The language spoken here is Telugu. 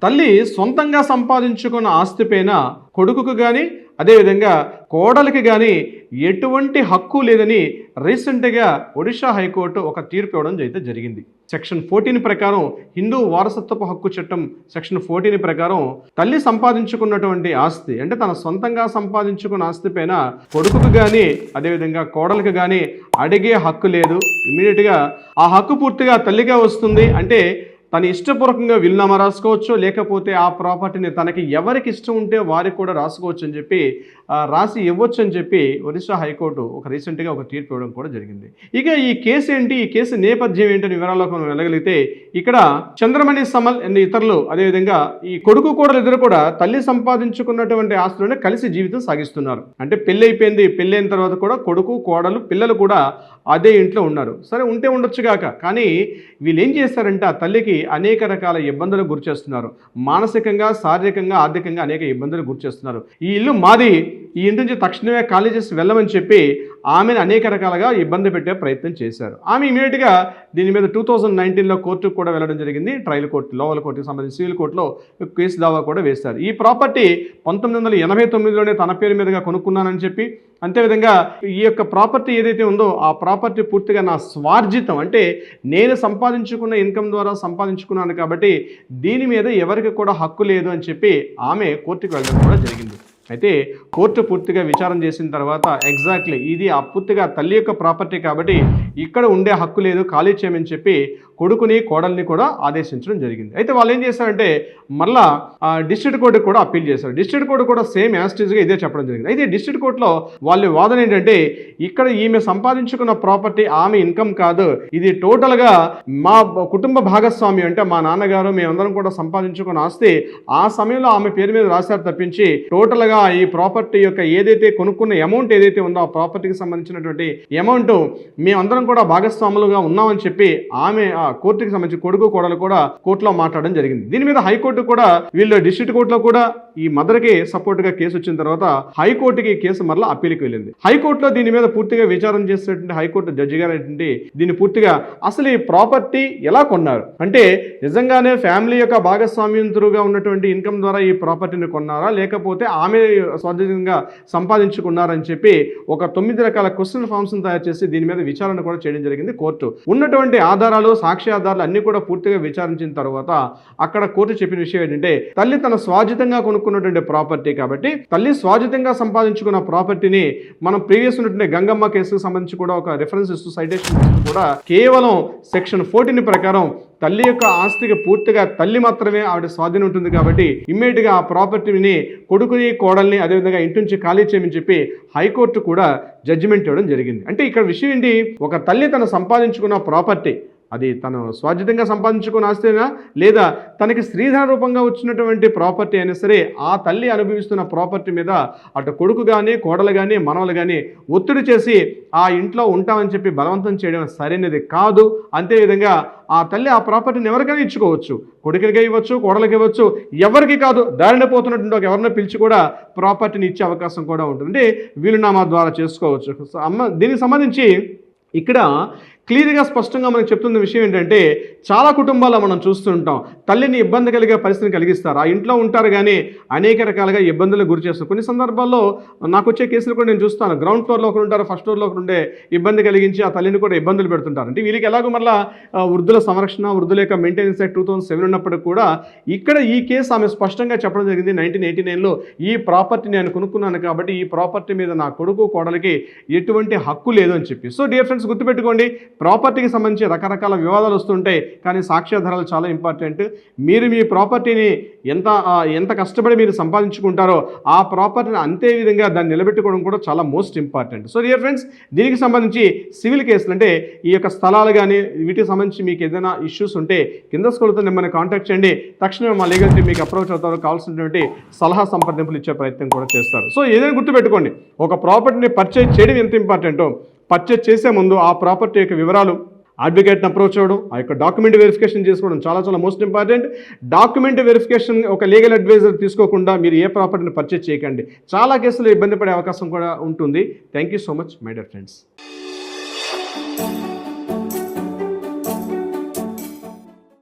తల్లి సొంతంగా సంపాదించుకున్న ఆస్తిపైన కొడుకుకు కానీ అదేవిధంగా కోడలికి కానీ ఎటువంటి హక్కు లేదని రీసెంట్గా ఒడిషా హైకోర్టు ఒక తీర్పు ఇవ్వడం అయితే జరిగింది. సెక్షన్ 14 ప్రకారం హిందూ వారసత్వపు హక్కు చట్టం సెక్షన్ 14 ప్రకారం తల్లి సంపాదించుకున్నటువంటి ఆస్తి అంటే తన సొంతంగా సంపాదించుకున్న ఆస్తి పైన కొడుకుకు కానీ అదేవిధంగా కోడలికి కానీ అడిగే హక్కు లేదు. ఇమీడియట్గా ఆ హక్కు పూర్తిగా తల్లిగా వస్తుంది. అంటే తను ఇష్టపూర్వకంగా వీలునామా రాసుకోవచ్చు, లేకపోతే ఆ ప్రాపర్టీని తనకి ఎవరికి ఇష్టం ఉంటే వారికి కూడా రాసుకోవచ్చు అని చెప్పి రాసి ఇవ్వచ్చు అని చెప్పి ఒరిస్సా హైకోర్టు రీసెంట్గా ఒక తీర్పు ఇవ్వడం కూడా జరిగింది. ఇక ఈ కేసు ఏంటి, ఈ కేసు నేపథ్యం ఏంటని వివరాల్లోకి మనం వెళ్ళగలిగితే ఇక్కడ చంద్రమణి సమల్ అనే ఇతరులు అదేవిధంగా ఈ కొడుకు కోడలు ఇద్దరు కూడా తల్లి సంపాదించుకున్నటువంటి ఆస్తులను కలిసి జీవితం సాగిస్తున్నారు. అంటే పెళ్ళి అయిపోయింది, పెళ్ళైన తర్వాత కూడా కొడుకు కోడలు పిల్లలు కూడా అదే ఇంట్లో ఉన్నారు. సరే ఉంటే ఉండొచ్చు కాక, కానీ వీళ్ళు ఏం చేస్తారంటే ఆ తల్లికి అనేక రకాల ఇబ్బందులకు గురి చేస్తున్నారు. మానసికంగా, శారీరకంగా, ఆర్థికంగా అనేక ఇబ్బందులకు గురి చేస్తున్నారు. ఈ ఇల్లు మాది, ఈ ఇంటి నుంచి తక్షణమే ఖాళీ చేసి వెళ్ళమని చెప్పి ఆమెను అనేక రకాలుగా ఇబ్బంది పెట్టే ప్రయత్నం చేశారు. ఆమె ఇమీడియట్గా దీని మీద 2019లో కోర్టుకు కూడా వెళ్ళడం జరిగింది. ట్రయల్ కోర్టు, లోవల్ కోర్టుకు సంబంధించి సివిల్ కోర్టులో కేసు దావా కూడా వేశారు. ఈ ప్రాపర్టీ 1989లోనే తన పేరు మీదుగా కొనుక్కున్నానని చెప్పి, అంతేవిధంగా ఈ యొక్క ప్రాపర్టీ ఏదైతే ఉందో ఆ ప్రాపర్టీ పూర్తిగా నా స్వార్జితం, అంటే నేను సంపాదించుకున్న ఇన్కమ్ ద్వారా సంపాదించుకున్నాను కాబట్టి దీని మీద ఎవరికి కూడా హక్కు లేదు అని చెప్పి ఆమె కోర్టుకు వెళ్ళడం కూడా జరిగింది. అయితే కోర్టు పూర్తిగా విచారణ చేసిన తర్వాత ఎగ్జాక్ట్లీ ఇది పూర్తిగా తల్లి యొక్క ప్రాపర్టీ కాబట్టి ఇక్కడ ఉండే హక్కు లేదు, ఖాళీ చేయమని చెప్పి కొడుకుని కోడల్ని కూడా ఆదేశించడం జరిగింది. అయితే వాళ్ళు ఏం చేశారంటే మళ్ళా డిస్ట్రిక్ట్ కోర్టుకు కూడా అప్పీల్ చేశారు. డిస్ట్రిక్ట్ కోర్టు కూడా సేమ్ యాస్టీజ్గా ఇదే చెప్పడం జరిగింది. అయితే డిస్ట్రిక్ట్ కోర్టులో వాళ్ళ వాదన ఏంటంటే ఇక్కడ ఈమె సంపాదించుకున్న ప్రాపర్టీ ఆమె ఇన్కమ్ కాదు, ఇది టోటల్గా మా కుటుంబ భాగస్వామ్యం, అంటే మా నాన్నగారు మేమందరం కూడా సంపాదించుకున్న ఆస్తి ఆ సమయంలో ఆమె పేరు మీద రాశారు తప్పించి టోటల్గా ఈ ప్రాపర్టీ యొక్క ఏదైతే కొనుక్కున్న అమౌంట్ ఏదైతే ఉందో ఆ ప్రాపర్టీకి సంబంధించినటువంటి అమౌంట్ మేమందరం కూడా భాగస్వాములుగా ఉన్నామని చెప్పి ఆమె కోర్టుకి సంబంధించి కొడుకు కోడలు కూడా కోర్టులో మాట్లాడడం జరిగింది. దీని మీద హైకోర్టు కూడా వీళ్ళు డిస్ట్రిక్ట్ కోర్టులో కూడా ఈ మదర్కి సపోర్ట్గా కేసు వచ్చిన తర్వాత హైకోర్టుకి కేసు మరలా అప్పీల్కి వెళ్ళింది. హైకోర్టులో దీని మీద పూర్తిగా విచారణ చేసినటువంటి హైకోర్టు జడ్జి గారు ఏంటంటే దీన్ని పూర్తిగా అసలు ఈ ప్రాపర్టీ ఎలా కొన్నారు, అంటే నిజంగానే ఫ్యామిలీ యొక్క భాగస్వామ్యంతులుగా ఉన్నటువంటి ఇన్కమ్ ద్వారా ఈ ప్రాపర్టీని కొన్నారా, లేకపోతే ఆమె స్వాధీనంగా సంపాదించుకున్నారని చెప్పి ఒక 9 రకాల క్వశ్చన్ ఫామ్స్ తయారు చేసి దీని మీద విచారణ కూడా చేయడం జరిగింది. కోర్టు ఉన్నటువంటి ఆధారాలు, సాక్షి ఆధారాలు అన్ని కూడా పూర్తిగా విచారించిన తర్వాత అక్కడ కోర్టు చెప్పిన విషయం ఏంటంటే తల్లి తన స్వాజితంగా కొనుక్కున్నటువంటి ప్రాపర్టీ కాబట్టి తల్లి స్వాజితంగా సంపాదించుకున్న ప్రాపర్టీని మనం ప్రీవియస్ ఉన్నటువంటి గంగమ్మ కేసుకు సంబంధించి కూడా ఒక రిఫరెన్స్ ఇస్తూ సైటేషన్ కూడా కేవలం సెక్షన్ 14 ప్రకారం తల్లి యొక్క ఆస్తికి పూర్తిగా తల్లి మాత్రమే ఆవిడ స్వాధీనం ఉంటుంది కాబట్టి ఇమ్మీడియట్గా ఆ ప్రాపర్టీని కొడుకుని కోడల్ని అదేవిధంగా ఇంటి నుంచి ఖాళీ చేయమని చెప్పి హైకోర్టు కూడా జడ్జిమెంట్ ఇవ్వడం జరిగింది. అంటే ఇక్కడ విషయం ఏంటి, ఒక తల్లి తను సంపాదించుకున్న ప్రాపర్టీ అది తను స్వాధీనంగా సంపాదించుకున్న ఆస్తేనా లేదా తనకి స్త్రీధన రూపంగా వచ్చినటువంటి ప్రాపర్టీ అయినా సరే ఆ తల్లి అనుభవిస్తున్న ప్రాపర్టీ మీద అటు కొడుకు కానీ కోడలు కానీ మనవలు కానీ ఒత్తిడి చేసి ఆ ఇంట్లో ఉంటామని చెప్పి బలవంతం చేయడం సరైనది కాదు. అంతేవిధంగా ఆ తల్లి ఆ ప్రాపర్టీని ఎవరికైనా ఇచ్చుకోవచ్చు, కొడుకులకి ఇవ్వచ్చు, కోడలకి ఇవ్వచ్చు, ఎవరికి కాదు దారిన పోతున్నటువంటి ఒక ఎవరినో పిలిచి కూడా ప్రాపర్టీని ఇచ్చే అవకాశం కూడా ఉంటుంది. అంటే వీలునామా ద్వారా చేసుకోవచ్చు. దీనికి సంబంధించి ఇక్కడ క్లియర్గా స్పష్టంగా మనకు చెప్తున్న విషయం ఏంటంటే చాలా కుటుంబాల్లో మనం చూస్తుంటాం తల్లిని ఇబ్బంది కలిగే పరిస్థితిని కలిగిస్తారు. ఆ ఇంట్లో ఉంటారు కానీ అనేక రకాలుగా ఇబ్బందులకు గురి చేస్తారు. కొన్ని సందర్భాల్లో నాకు వచ్చే కేసులు కూడా నేను చూస్తాను. గ్రౌండ్ ఫ్లోర్లో ఒకరు ఉంటారు, ఫస్ట్ ఫ్లోర్లో ఒకరు ఉండే ఇబ్బంది కలిగించి ఆ తల్లిని కూడా ఇబ్బందులు పెడుతుంటారు. అంటే వీళ్ళకి ఎలాగో మళ్ళీ వృద్ధుల సంరక్షణ, వృద్ధుల యొక్క మెయింటెనెన్స్ యాక్ట్ 2007 ఉన్నప్పటికీ కూడా ఇక్కడ ఈ కేసు ఆమె స్పష్టంగా చెప్పడం జరిగింది. 1989లో ఈ ప్రాపర్టీ నేను కొనుక్కున్నాను కాబట్టి ఈ ప్రాపర్టీ మీద నా కొడుకు కోడలికి ఎటువంటి హక్కు లేదు అని చెప్పి. సో డియర్ ఫ్రెండ్స్ గుర్తుపెట్టుకోండి, ప్రాపర్టీకి సంబంధించి రకరకాల వివాదాలు వస్తుంటాయి కానీ సాక్ష్యాధారాలు చాలా ఇంపార్టెంట్. మీరు మీ ప్రాపర్టీని ఎంత కష్టపడి మీరు సంపాదించుకుంటారో ఆ ప్రాపర్టీని అంతే విధంగా దాన్ని నిలబెట్టుకోవడం కూడా చాలా most important. So dear friends దీనికి సంబంధించి సివిల్ కేసులు అంటే ఈ యొక్క స్థలాలు కానీ వీటికి సంబంధించి మీకు ఏదైనా ఇష్యూస్ ఉంటే కింద స్కూల్తో మిమ్మల్ని కాంటాక్ట్ చేయండి. తక్షణమే మా లీగల్ టీం మీకు అప్రోచ్ అవుతారు, కావాల్సినటువంటి సలహా సంప్రదింపులు ఇచ్చే ప్రయత్నం కూడా చేస్తారు. సో ఏదైనా గుర్తుపెట్టుకోండి, ఒక ప్రాపర్టీని పర్చేజ్ చేయడం ఎంత ఇంపార్టెంటో పర్చేజ్ చేసే ముందు ఆ ప్రాపర్టీ యొక్క వివరాలు అడ్వకేట్ని అప్రోచ్ అవ్వడం, ఆ యొక్క డాక్యుమెంట్ వెరిఫికేషన్ చేసుకోవడం చాలా మోస్ట్ ఇంపార్టెంట్. డాక్యుమెంట్ వెరిఫికేషన్ ఒక లీగల్ అడ్వైజర్ తీసుకోకుండా మీరు ఏ ప్రాపర్టీని పర్చేజ్ చేయకండి. చాలా కేసులు ఇబ్బంది పడే అవకాశం కూడా ఉంటుంది. Thank you so much my dear friends.